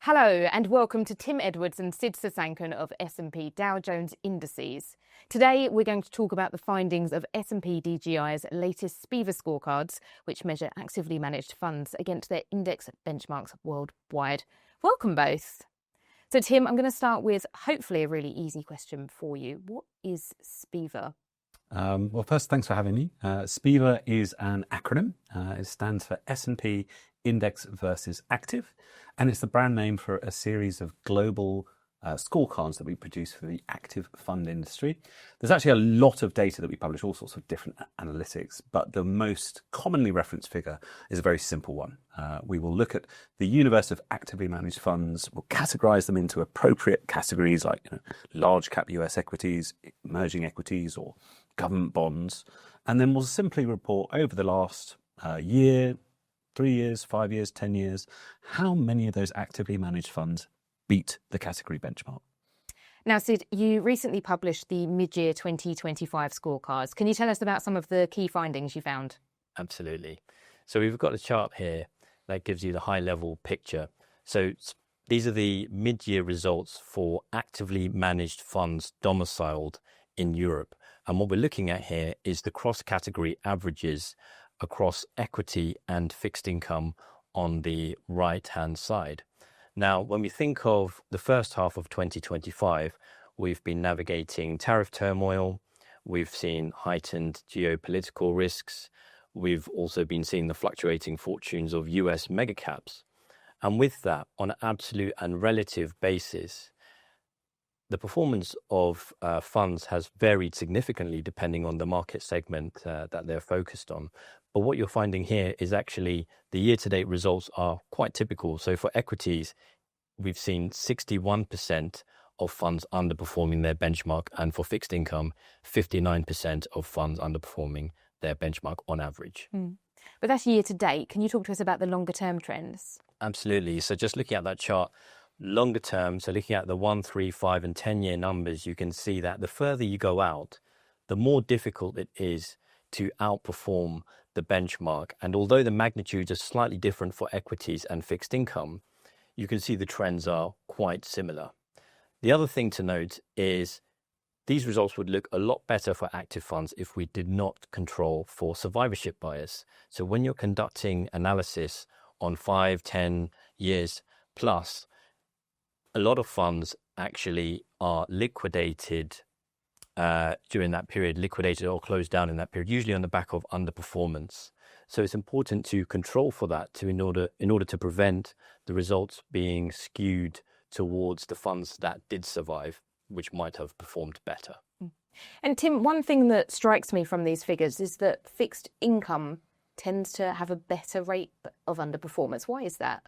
Hello and welcome to Tim Edwards and Sid Sasankan of S&P Dow Jones Indices. Today we're going to talk about the findings of S&P DJI's latest SPIVA scorecards, which measure actively managed funds against their index benchmarks worldwide. Welcome both. So Tim, I'm going to start with hopefully a really easy question for you. What is SPIVA? Well, first, thanks for having me. SPIVA is an acronym. It stands for S&P Index versus Active, and it's the brand name for a series of global scorecards that we produce for the active fund industry. There's actually a lot of data that we publish, all sorts of different analytics, but the most commonly referenced figure is a very simple one. We will look at the universe of actively managed funds, we'll categorize them into appropriate categories like large cap US equities, emerging equities, or government bonds, and then we'll simply report over the last year, 3 years, 5 years, 10 years, how many of those actively managed funds beat the category benchmark. Now, Sid, you recently published the mid-year 2025 scorecards. Can you tell us about some of the key findings you found? Absolutely. So we've got a chart here that gives you the high-level picture. So these are the mid-year results for actively managed funds domiciled in Europe. And what we're looking at here is the cross-category averages across equity and fixed income on the right-hand side. Now, when we think of the first half of 2025, we've been navigating tariff turmoil, we've seen heightened geopolitical risks, we've also been seeing the fluctuating fortunes of US megacaps. And with that, on an absolute and relative basis, the performance of funds has varied significantly depending on the market segment that they're focused on. But what you're finding here is actually the year-to-date results are quite typical. So for equities, we've seen 61% of funds underperforming their benchmark, and for fixed income, 59% of funds underperforming their benchmark on average. But that's year-to-date. Can you talk to us about the longer-term trends? Absolutely. So just looking at that chart, longer term, so looking at the 1, 3, 5 and 10-year numbers, you can see that the further you go out, the more difficult it is to outperform the benchmark. And although the magnitudes are slightly different for equities and fixed income, you can see the trends are quite similar. The other thing to note is these results would look a lot better for active funds if we did not control for survivorship bias. So when you're conducting analysis on 5, 10 years plus, a lot of funds actually are liquidated during that period, liquidated or closed down in that period, usually on the back of underperformance. So it's important to control for that in order to prevent the results being skewed towards the funds that did survive, which might have performed better. And Tim, one thing that strikes me from these figures is that fixed income tends to have a better rate of underperformance. Why is that?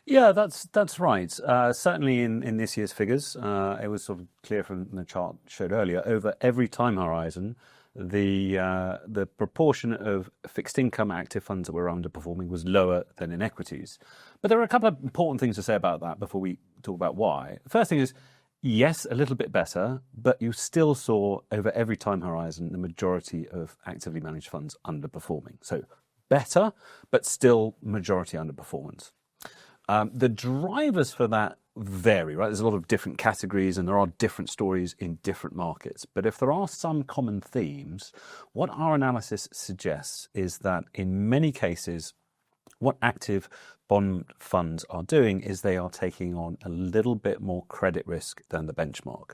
Yeah, that's right. Certainly in this year's figures, it was sort of clear from the chart showed earlier, over every time horizon, the proportion of fixed income active funds that were underperforming was lower than in equities. But there are a couple of important things to say about that before we talk about why. The first thing is, yes, a little bit better, but you still saw over every time horizon the majority of actively managed funds underperforming. So better, but still majority underperformance. The drivers for that vary, right? There's a lot of different categories and there are different stories in different markets. But if there are some common themes, what our analysis suggests is that in many cases, what active bond funds are doing is they are taking on a little bit more credit risk than the benchmark.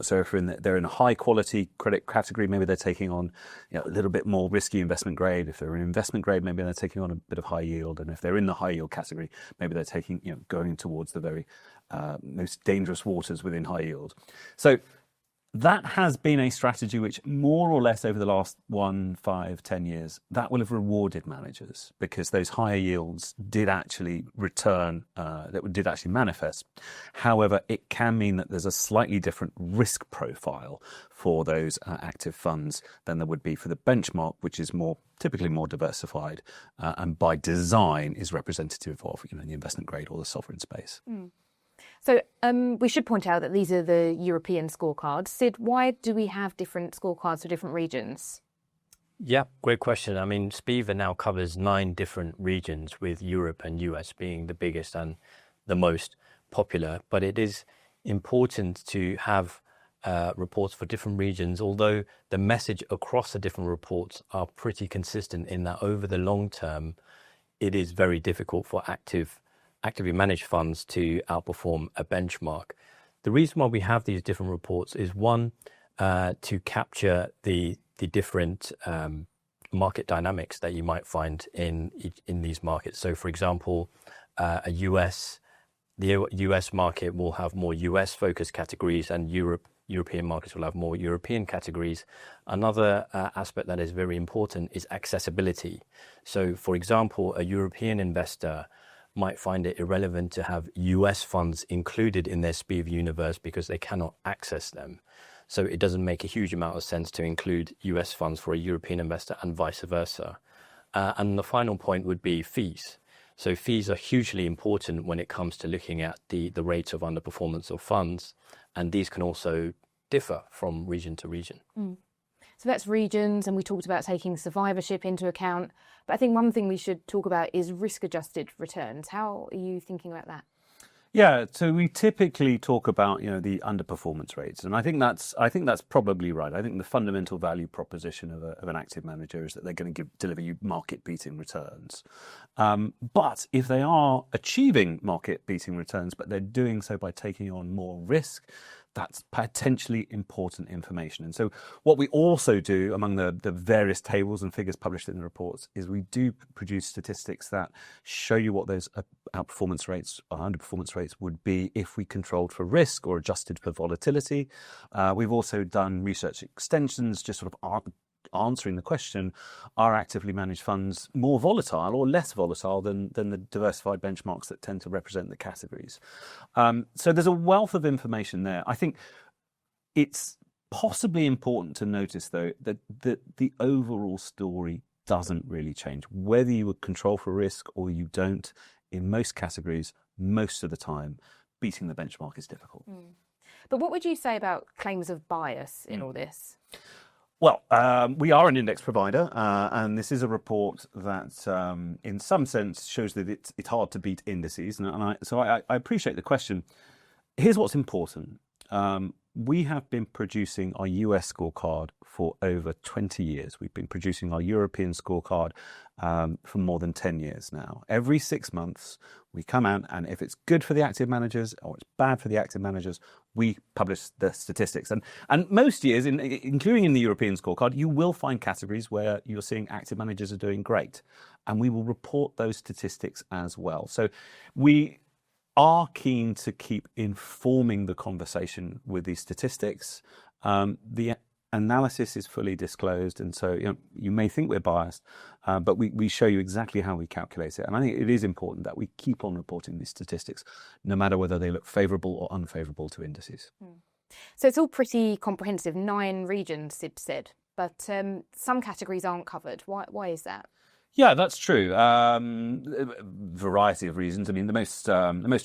So if they're in a high quality credit category, maybe they're taking on a little bit more risky investment grade. If they're in investment grade, maybe they're taking on a bit of high yield. And if they're in the high yield category, maybe they're taking, going towards the very most dangerous waters within high yield. So that has been a strategy which more or less over the last 1, 5, 10 years, that will have rewarded managers because those higher yields did actually return, that did actually manifest. However, it can mean that there's a slightly different risk profile for those active funds than there would be for the benchmark, which is typically more diversified and by design is representative of the investment grade or the sovereign space. So we should point out that these are the European scorecards. Sid, why do we have different scorecards for different regions? Yeah, great question. I mean, SPIVA now covers 9 different regions, with Europe and US being the biggest and the most popular, but it is important to have reports for different regions, although the message across the different reports are pretty consistent in that over the long term, it is very difficult for actively managed funds to outperform a benchmark. The reason why we have these different reports is one, to capture the different market dynamics that you might find in these markets. So, for example, the US market will have more US focused categories, and European markets will have more European categories. Another aspect that is very important is accessibility. So, for example, a European investor might find it irrelevant to have US funds included in their SPIVA universe because they cannot access them. So it doesn't make a huge amount of sense to include US funds for a European investor and vice versa. And the final point would be fees. So fees are hugely important when it comes to looking at the rates of underperformance of funds. And these can also differ from region to region. So that's regions, and we talked about taking survivorship into account. But I think one thing we should talk about is risk-adjusted returns. How are you thinking about that? Yeah, so we typically talk about, the underperformance rates, and I think that's probably right. I think the fundamental value proposition of an active manager is that they're going to deliver you market-beating returns. But if they are achieving market-beating returns, but they're doing so by taking on more risk, that's potentially important information. And so what we also do among the various tables and figures published in the reports is we do produce statistics that show you what those outperformance rates or underperformance rates would be if we controlled for risk or adjusted for volatility. We've also done research extensions, just sort of answering the question, are actively managed funds more volatile or less volatile than the diversified benchmarks that tend to represent the categories? So there's a wealth of information there. I think it's possibly important to notice, though, that the overall story doesn't really change. Whether you would control for risk or you don't, in most categories, most of the time, beating the benchmark is difficult. But what would you say about claims of bias in all this? Well, we are an index provider, and this is a report that, in some sense, shows that it's hard to beat indices. So I appreciate the question. Here's what's important. We have been producing our US scorecard for over 20 years. We've been producing our European scorecard for more than 10 years now. Every 6 months, we come out, and if it's good for the active managers or it's bad for the active managers, we publish the statistics. And most years, including in the European scorecard, you will find categories where you're seeing active managers are doing great. And we will report those statistics as well. So we are keen to keep informing the conversation with these statistics. The analysis is fully disclosed, and so you may think we're biased, but we show you exactly how we calculate it. And I think it is important that we keep on reporting these statistics, no matter whether they look favourable or unfavourable to indices. So it's all pretty comprehensive, 9 regions, Sid said, but some categories aren't covered. Why is that? Yeah, that's true. A variety of reasons. I mean, the most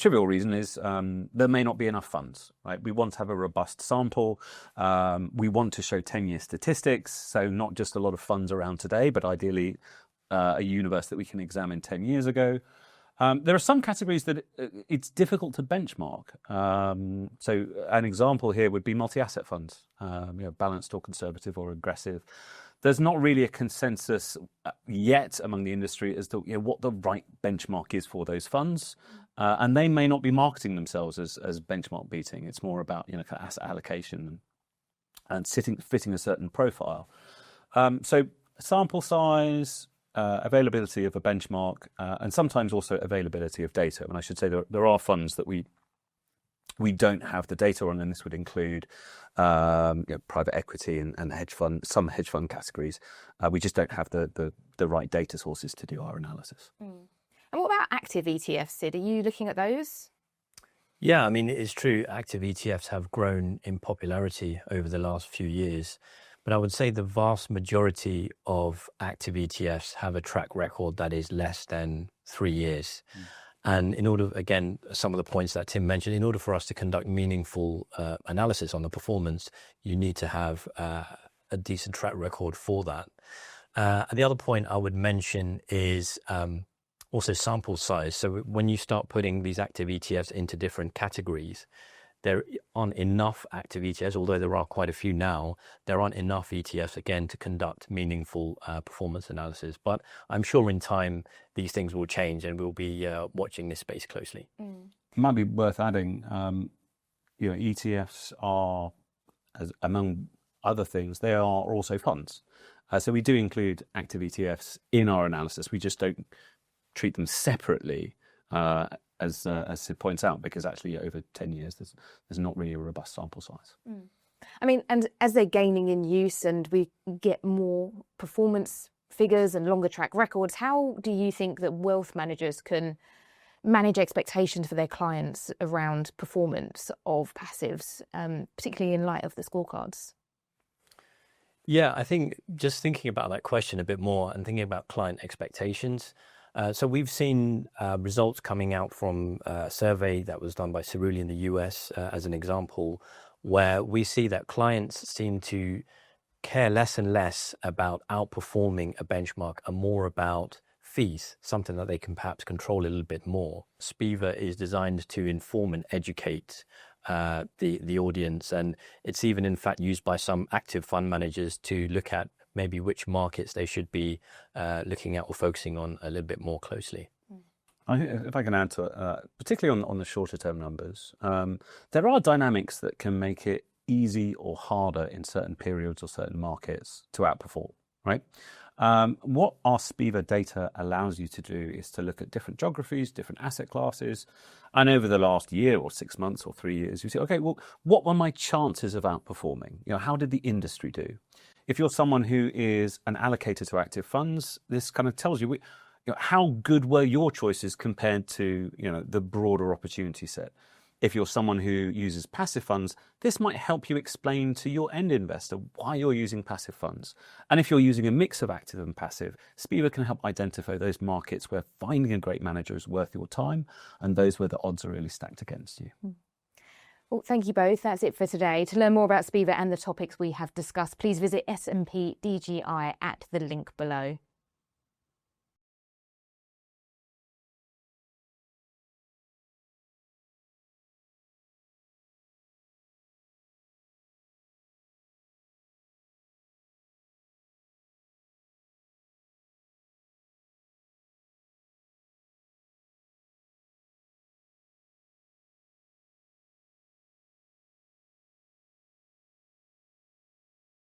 trivial reason is there may not be enough funds. Right? We want to have a robust sample. We want to show 10-year statistics, so not just a lot of funds around today, but ideally a universe that we can examine 10 years ago. There are some categories that it's difficult to benchmark. So an example here would be multi-asset funds, balanced or conservative or aggressive. There's not really a consensus yet among the industry as to what the right benchmark is for those funds, and they may not be marketing themselves as benchmark beating. It's more about kind of asset allocation and fitting a certain profile. So sample size, availability of a benchmark, and sometimes also availability of data. And I should say there are funds that we don't have the data on, and this would include private equity and hedge fund, some hedge fund categories. We just don't have the right data sources to do our analysis. And what about active ETFs, Sid? Are you looking at those? Yeah, I mean, it's true. Active ETFs have grown in popularity over the last few years. But I would say the vast majority of active ETFs have a track record that is less than 3 years. And in order, again, some of the points that Tim mentioned, in order for us to conduct meaningful analysis on the performance, you need to have a decent track record for that. And the other point I would mention is Also sample size. So when you start putting these active ETFs into different categories, there aren't enough active ETFs, although there are quite a few now. There aren't enough ETFs, again, to conduct meaningful performance analysis. But I'm sure in time, these things will change, and we'll be watching this space closely. It might be worth adding, ETFs are, among other things, they are also funds. So we do include active ETFs in our analysis. We just don't treat them separately, as Sid points out, because actually over 10 years, there's not really a robust sample size. I mean, and as they're gaining in use and we get more performance figures and longer track records, how do you think that wealth managers can manage expectations for their clients around performance of passives, particularly in light of the scorecards? Yeah, I think just thinking about that question a bit more and thinking about client expectations. So we've seen results coming out from a survey that was done by Cerulli in the US, as an example, where we see that clients seem to care less and less about outperforming a benchmark and more about fees, something that they can perhaps control a little bit more. SPIVA is designed to inform and educate the audience, and it's even in fact used by some active fund managers to look at maybe which markets they should be looking at or focusing on a little bit more closely. I think if I can add to it, particularly on the shorter term numbers, there are dynamics that can make it easy or harder in certain periods or certain markets to outperform, right? What our SPIVA data allows you to do is to look at different geographies, different asset classes, and over the last year or 6 months or 3 years, you say, okay, well, what were my chances of outperforming? How did the industry do? If you're someone who is an allocator to active funds, this kind of tells you, how good were your choices compared to the broader opportunity set. If you're someone who uses passive funds, this might help you explain to your end investor why you're using passive funds. And if you're using a mix of active and passive, SPIVA can help identify those markets where finding a great manager is worth your time and those where the odds are really stacked against you. Well, thank you both. That's it for today. To learn more about SPIVA and the topics we have discussed, please visit S&P DGI at the link below.